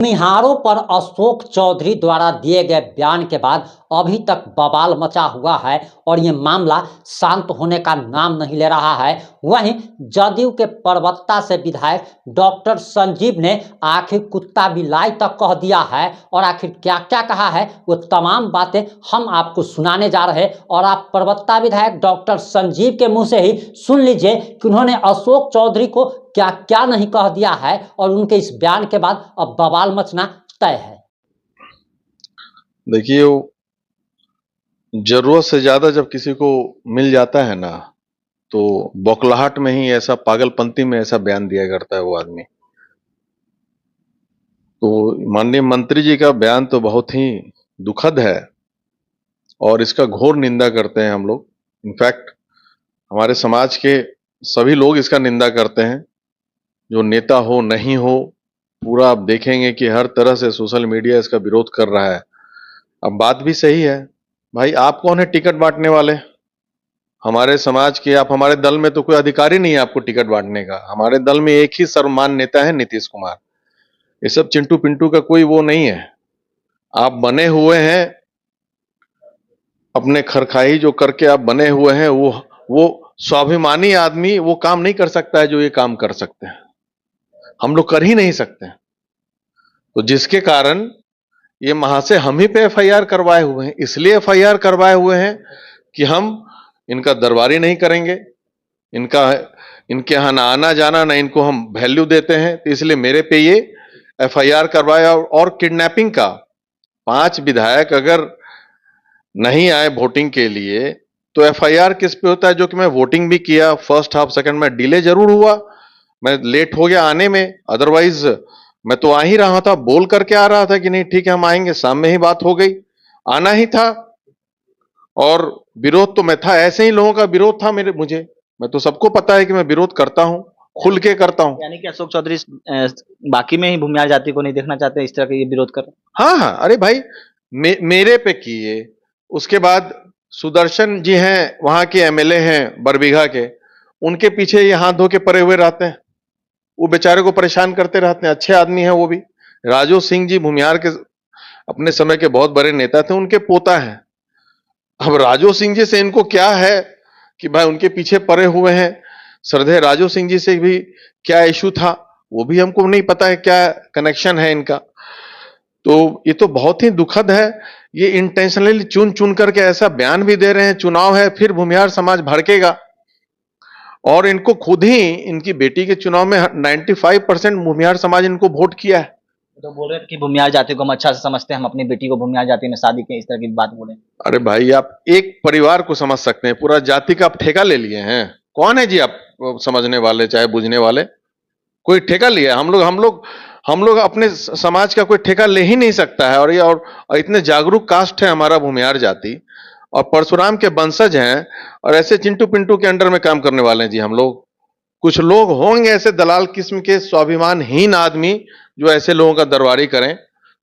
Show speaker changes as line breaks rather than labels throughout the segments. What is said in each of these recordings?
निहारों पर अशोक चौधरी द्वारा दिए गए बयान के बाद अभी तक बवाल मचा हुआ है और ये मामला शांत होने का नाम नहीं ले रहा है। वहीं जदयू के परबत्ता से विधायक डॉक्टर संजीव ने आखिर कुत्ता बिलाई तक कह दिया है और आखिर क्या क्या कहा है वो तमाम बातें हम आपको सुनाने जा रहे हैं और आप परबत्ता विधायक डॉक्टर संजीव के मुंह से ही सुन लीजिए कि उन्होंने अशोक चौधरी को क्या क्या नहीं कह दिया है और उनके इस बयान के बाद अब बवाल मचना तय है।
देखिए, जरूरत से ज्यादा जब किसी को मिल जाता है ना, तो बौखलाहट में ही ऐसा, पागलपंती में ऐसा बयान दिया करता है वो आदमी। तो माननीय मंत्री जी का बयान तो बहुत ही दुखद है और इसका घोर निंदा करते हैं हम लोग। इनफैक्ट हमारे समाज के सभी लोग इसका निंदा करते हैं, जो नेता हो नहीं हो, पूरा आप देखेंगे कि हर तरह से सोशल मीडिया इसका विरोध कर रहा है। अब बात भी सही है भाई, आप कौन है टिकट बांटने वाले? हमारे समाज के, आप हमारे दल में तो कोई अधिकारी नहीं है आपको टिकट बांटने का। हमारे दल में एक ही सर्वमान्य नेता है, नीतीश कुमार। ये सब चिंटू पिंटू का कोई वो नहीं है। आप बने हुए हैं अपने खरखाई जो करके आप बने हुए हैं, वो स्वाभिमानी आदमी वो काम नहीं कर सकता है जो ये काम कर सकते हैं। हम लोग कर ही नहीं सकते। तो जिसके कारण ये वहां से हम ही पे एफआईआर करवाए हुए हैं। इसलिए एफआईआर करवाए हुए हैं कि हम इनका दरबारी नहीं करेंगे, इनके यहाँ ना आना जाना, ना इनको हम वैल्यू देते हैं। तो इसलिए मेरे पे ये एफआईआर करवाया। और किडनैपिंग का 5 विधायक अगर नहीं आए वोटिंग के लिए तो एफआईआर किस पे होता है? जो कि मैं वोटिंग भी किया, फर्स्ट हाफ सेकंड में डिले जरूर हुआ, मैं लेट हो गया आने में, अदरवाइज मैं तो आ ही रहा था, बोल करके आ रहा था कि नहीं ठीक है हम आएंगे, शाम में ही बात हो गई, आना ही था। और विरोध तो मैं था, ऐसे ही लोगों का विरोध था मुझे। मैं तो सबको पता है कि मैं विरोध करता हूं, खुल के करता हूं।
यानी कि अशोक चौधरी बाकी में ही भूमिहार जाति को नहीं देखना चाहते, इस तरह का ये विरोध कर।
हाँ हाँ, अरे भाई मेरे पे किए। उसके बाद सुदर्शन जी हैं, वहां के एमएलए हैं बरबीघा के, उनके पीछे ये हाथ धो के पड़े हुए रहते हैं, वो बेचारे को परेशान करते रहते हैं। अच्छे आदमी हैं वो भी। राजू सिंह जी भूमिहार के अपने समय के बहुत बड़े नेता थे, उनके पोता हैं। अब राजू सिंह जी से इनको क्या है कि भाई उनके पीछे पड़े हुए हैं? श्रद्धेय राजू सिंह जी से भी क्या इशू था वो भी हमको नहीं पता है, क्या कनेक्शन है इनका। तो ये तो बहुत ही दुखद है। ये इंटेंशनली चुन चुन करके ऐसा बयान भी दे रहे हैं। चुनाव है, फिर भूमिहार समाज भड़केगा। और इनको खुद ही इनकी बेटी के चुनाव में 95% भूमिहार समाज इनको वोट किया है।
तो बोल रहे हैं कि भूमिहार जाति को हम अच्छा से समझते हैं, हम अपनी बेटी को भूमिहार जाति में शादी के, इस तरह की बात बोले।
अरे भाई, आप एक परिवार को समझ सकते हैं, पूरा जाति का आप ठेका ले लिए हैं? कौन है जी आप समझने वाले, चाहे बुझने वाले? कोई ठेका लिया? हम लोग अपने समाज का कोई ठेका ले ही नहीं सकता है। और इतने जागरूक कास्ट है हमारा भूमिहार जाति, और परशुराम के वंशज हैं, और ऐसे चिंटू पिंटू के अंडर में काम करने वाले हैं जी हम लोग। कुछ लोग होंगे ऐसे दलाल किस्म के स्वाभिमानहीन आदमी जो ऐसे लोगों का दरबारी करें।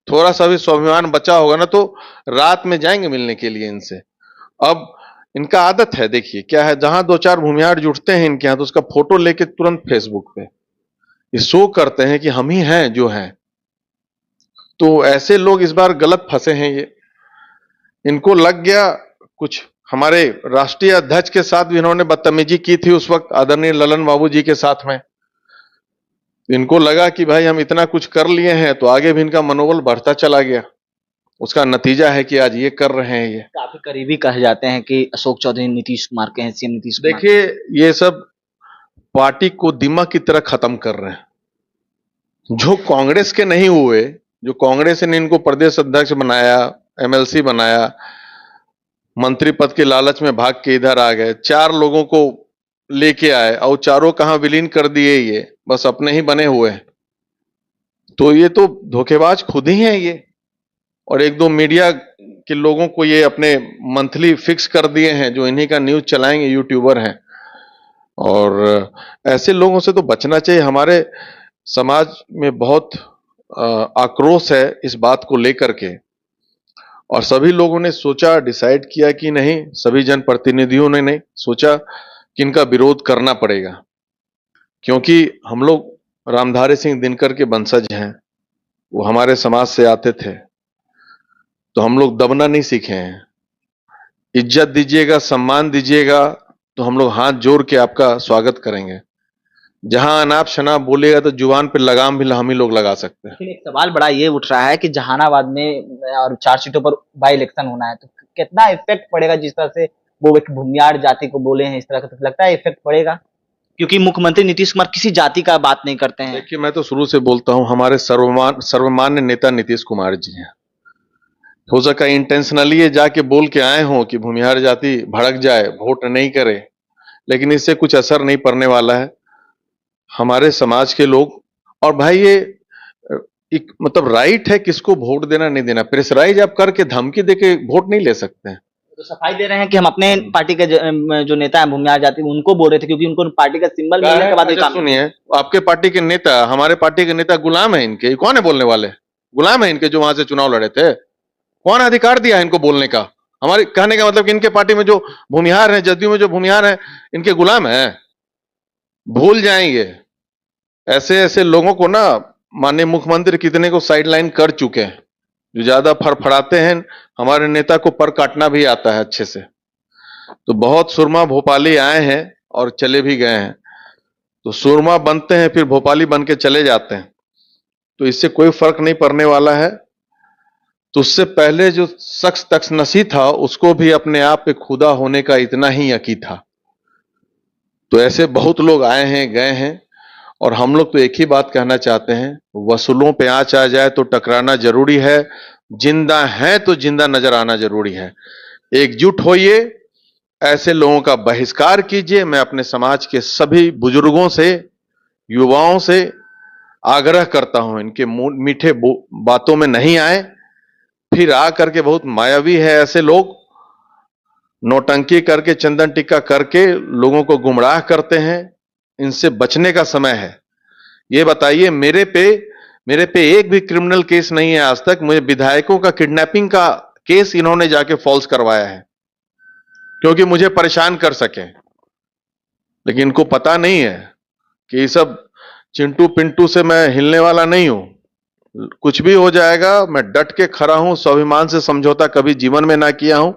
थोड़ा सा भी स्वाभिमान बचा होगा ना तो रात में जाएंगे मिलने के लिए इनसे। अब इनका आदत है, देखिए क्या है, जहां 2-4 भूमिहार जुटते हैं इनके यहाँ तो उसका फोटो लेके तुरंत फेसबुक पे ये शो करते हैं कि हम ही हैं जो हैं। तो ऐसे लोग इस बार गलत फंसे हैं। ये इनको लग गया कुछ, हमारे राष्ट्रीय अध्यक्ष के साथ भी इन्होंने बदतमीजी की थी उस वक्त, आदरणीय ललन बाबू जी के साथ में। इनको लगा कि भाई हम इतना कुछ कर लिए हैं, तो आगे भी इनका मनोबल बढ़ता चला गया। उसका नतीजा है कि आज ये कर रहे हैं। ये
काफी करीबी कहे जाते हैं कि अशोक चौधरी नीतीश कुमार के हैं, सीएम नीतीश कुमार।
देखिए, ये सब पार्टी को दिमाग की तरह खत्म कर रहे हैं। जो कांग्रेस के नहीं हुए, जो कांग्रेस ने इनको प्रदेश अध्यक्ष बनाया, एमएलसी बनाया, मंत्री पद के लालच में भाग के इधर आ गए, 4 लोगों को लेके आए और चारों कहां विलीन कर दिए, ये बस अपने ही बने हुए हैं। तो ये तो धोखेबाज खुद ही हैं ये। और 1-2 मीडिया के लोगों को ये अपने मंथली फिक्स कर दिए हैं, जो इन्हीं का न्यूज चलाएंगे, यूट्यूबर हैं। और ऐसे लोगों से तो बचना चाहिए। हमारे समाज में बहुत आक्रोश है इस बात को लेकर के, और सभी लोगों ने सोचा, डिसाइड किया कि नहीं, सभी जनप्रतिनिधियों ने नहीं सोचा कि इनका विरोध करना पड़ेगा, क्योंकि हम लोग रामधारी सिंह दिनकर के वंशज हैं। वो हमारे समाज से आते थे, तो हम लोग दबना नहीं सीखे हैं। इज्जत दीजिएगा, सम्मान दीजिएगा, तो हम लोग हाथ जोड़ के आपका स्वागत करेंगे। जहां अनाप शनाप बोलेगा तो जुबान पे लगाम भी हम ही लोग लगा सकते हैं।
लेकिन एक सवाल बड़ा ये उठ रहा है कि जहानाबाद में और 4 सीटों पर बाई इलेक्शन होना है, तो कितना इफेक्ट पड़ेगा जिस तरह से वो एक भूमियार जाति को बोले हैं इस तरह का, तो लगता है इफेक्ट पड़ेगा? क्योंकि मुख्यमंत्री नीतीश कुमार किसी जाति का बात नहीं करते हैं।
देखिए, मैं तो शुरू से बोलता हूं, हमारे सर्वमान्य नेता नीतीश कुमार जी हैं। हो सका इंटेंशनली ये जाके बोल के आए हों कि भूमिहार जाति भड़क जाए, वोट नहीं करे, लेकिन इससे कुछ असर नहीं पड़ने वाला है। हमारे समाज के लोग, और भाई ये एक मतलब राइट है किसको वोट देना नहीं देना। प्रेशराइज आप करके धमकी देके वोट नहीं ले सकते हैं।
तो सफाई दे रहे हैं कि हम अपने पार्टी के जो नेता है भूमिहार जाति उनको बोल रहे थे, क्योंकि उनको पार्टी का सिंबल मिलने के बाद
अच्छा, सुनिए, आपके पार्टी के नेता, हमारे पार्टी के नेता गुलाम है इनके? कौन है बोलने वाले? गुलाम है इनके जो वहां से चुनाव लड़े थे? कौन अधिकार दिया है इनको बोलने का? हमारे कहने का मतलब कि इनके पार्टी में जो भूमिहार है, जदयू में जो भूमिहार है, इनके गुलाम है? भूल जाएंगे। ऐसे ऐसे लोगों को ना माननीय मुख्यमंत्री कितने को साइडलाइन कर चुके हैं, जो ज्यादा फड़फड़ाते हैं। हमारे नेता को पर काटना भी आता है अच्छे से। तो बहुत सुरमा भोपाली आए हैं और चले भी गए हैं। तो सुरमा बनते हैं फिर भोपाली बन के चले जाते हैं, तो इससे कोई फर्क नहीं पड़ने वाला है। तो उससे पहले जो शख्स तख्तनसी था, उसको भी अपने आप पे खुदा होने का इतना ही यकीन था। तो ऐसे बहुत लोग आए हैं, गए हैं, और हम लोग तो एक ही बात कहना चाहते हैं, वसूलों पे आंच आ जाए तो टकराना जरूरी है, जिंदा है तो जिंदा नजर आना जरूरी है। एकजुट होइए, ऐसे लोगों का बहिष्कार कीजिए। मैं अपने समाज के सभी बुजुर्गों से, युवाओं से आग्रह करता हूं, इनके मीठे बातों में नहीं आए। फिर आ करके बहुत मायावी है ऐसे लोग, नौटंकी करके, चंदन टिक्का करके लोगों को गुमराह करते हैं। इनसे बचने का समय है। ये बताइए, मेरे पे एक भी क्रिमिनल केस नहीं है आज तक। मुझे विधायकों का किडनैपिंग का केस इन्होंने जाके फॉल्स करवाया है, क्योंकि मुझे परेशान कर सके। लेकिन इनको पता नहीं है कि ये सब चिंटू पिंटू से मैं हिलने वाला नहीं हूं। कुछ भी हो जाएगा, मैं डट के खड़ा हूं। स्वाभिमान से समझौता कभी जीवन में ना किया हूं।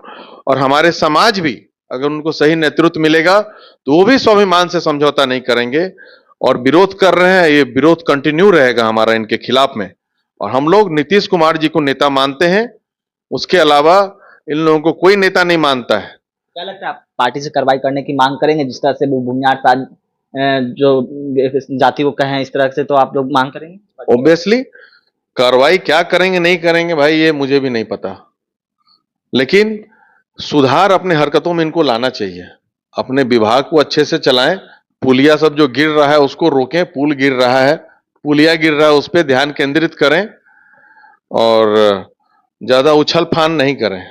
और हमारे समाज भी, अगर उनको सही नेतृत्व मिलेगा तो वो भी स्वाभिमान से समझौता नहीं करेंगे। और विरोध कर रहे हैं, ये विरोध कंटिन्यू रहेगा हमारा इनके खिलाफ में। और हम लोग नीतीश कुमार जी को नेता मानते हैं, उसके अलावा इन लोगों को कोई नेता नहीं मानता है।
क्या लगता है आप पार्टी से कार्रवाई करने की मांग करेंगे, जिस तरह से वो भूमिहार जो जाति को कहें इस तरह से, तो आप लोग मांग करेंगे?
ऑब्वियसली कार्रवाई क्या करेंगे नहीं करेंगे भाई, ये मुझे भी नहीं पता, लेकिन सुधार अपने हरकतों में इनको लाना चाहिए। अपने विभाग को अच्छे से चलाएं। पुलिया सब जो गिर रहा है उसको रोकें। पुल गिर रहा है, पुलिया गिर रहा है, उस पर ध्यान केंद्रित करें और ज्यादा उछल फान नहीं करें।